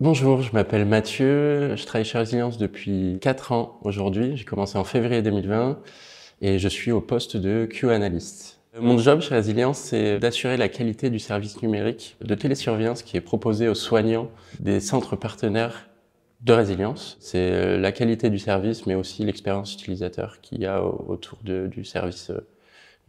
Bonjour, je m'appelle Mathieu, je travaille chez Résilience depuis 4 ans aujourd'hui. J'ai commencé en février 2020 et je suis au poste de QA Analyst. Mon job chez Résilience, c'est d'assurer la qualité du service numérique de télésurveillance qui est proposé aux soignants des centres partenaires de Résilience. C'est la qualité du service, mais aussi l'expérience utilisateur qu'il y a autour du service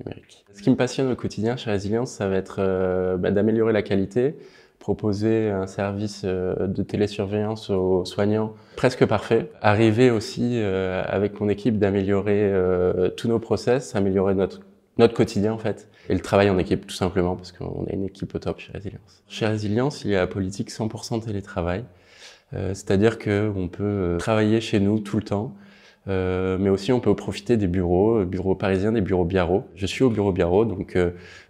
numérique. Ce qui me passionne au quotidien chez Résilience, ça va être d'améliorer la qualité, proposer un service de télésurveillance aux soignants presque parfait, arriver aussi avec mon équipe d'améliorer tous nos process, améliorer notre quotidien en fait, et le travail en équipe tout simplement parce qu'on a une équipe au top chez Résilience. Chez Résilience, il y a la politique 100% télétravail, c'est-à-dire qu'on peut travailler chez nous tout le temps, mais aussi on peut profiter des bureaux parisiens, des bureaux Biarro. Je suis au bureau Biarro, donc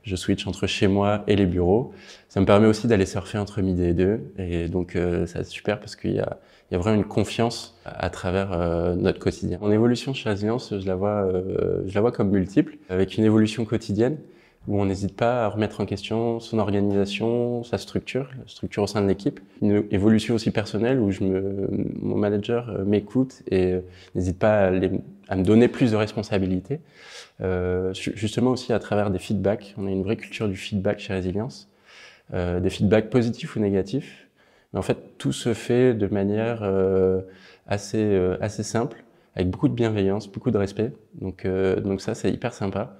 je switch entre chez moi et les bureaux. Ça me permet aussi d'aller surfer entre midi et deux, et donc c'est super parce qu'il y a vraiment une confiance à travers notre quotidien. Mon évolution chez Résilience, je la vois comme multiple, avec une évolution quotidienne où on n'hésite pas à remettre en question son organisation, sa structure, la structure au sein de l'équipe. Une évolution aussi personnelle où mon manager m'écoute et n'hésite pas à me donner plus de responsabilités. Justement aussi à travers des feedbacks. On a une vraie culture du feedback chez Résilience. Des feedbacks positifs ou négatifs. Mais en fait, tout se fait de manière assez simple, avec beaucoup de bienveillance, beaucoup de respect. Donc ça, c'est hyper sympa.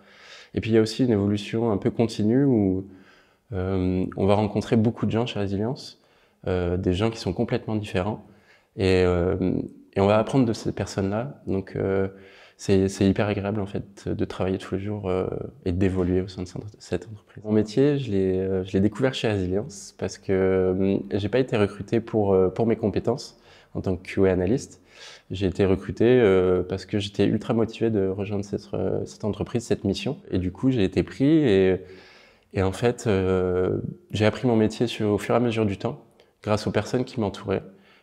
Et puis il y a aussi une évolution un peu continue où on va rencontrer beaucoup de gens chez Résilience, des gens qui sont complètement différents, et on va apprendre de ces personnes-là. Donc c'est hyper agréable en fait de travailler tous les jours et d'évoluer au sein de cette entreprise. Mon métier, je l'ai découvert chez Résilience parce que j'ai pas été recruté pour mes compétences en tant que QA analyst. J'ai été recruté parce que j'étais ultra motivé de rejoindre cette entreprise, cette mission. Et du coup, j'ai été pris et en fait, j'ai appris mon métier au fur et à mesure du temps, grâce aux personnes qui m'entouraient,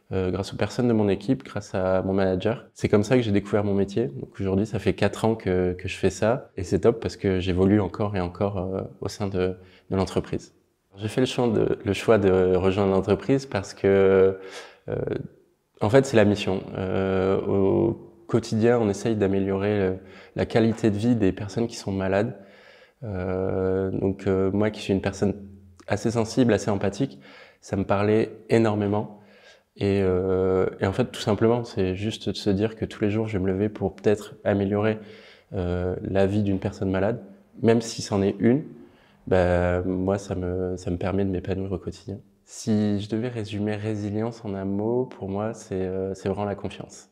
grâce aux personnes de mon équipe, grâce à mon manager. C'est comme ça que j'ai découvert mon métier. Donc aujourd'hui, ça fait 4 ans que je fais ça. Et c'est top parce que j'évolue encore et encore au sein de l'entreprise. J'ai fait le choix de rejoindre l'entreprise parce que en fait, c'est la mission. Au quotidien, on essaye d'améliorer la qualité de vie des personnes qui sont malades. Moi qui suis une personne assez sensible, assez empathique, ça me parlait énormément. Et en fait, tout simplement, c'est juste de se dire que tous les jours, je vais me lever pour peut-être améliorer la vie d'une personne malade, même si c'en est une. Moi, ça me permet de m'épanouir au quotidien. Si je devais résumer résilience en un mot, pour moi, c'est vraiment la confiance.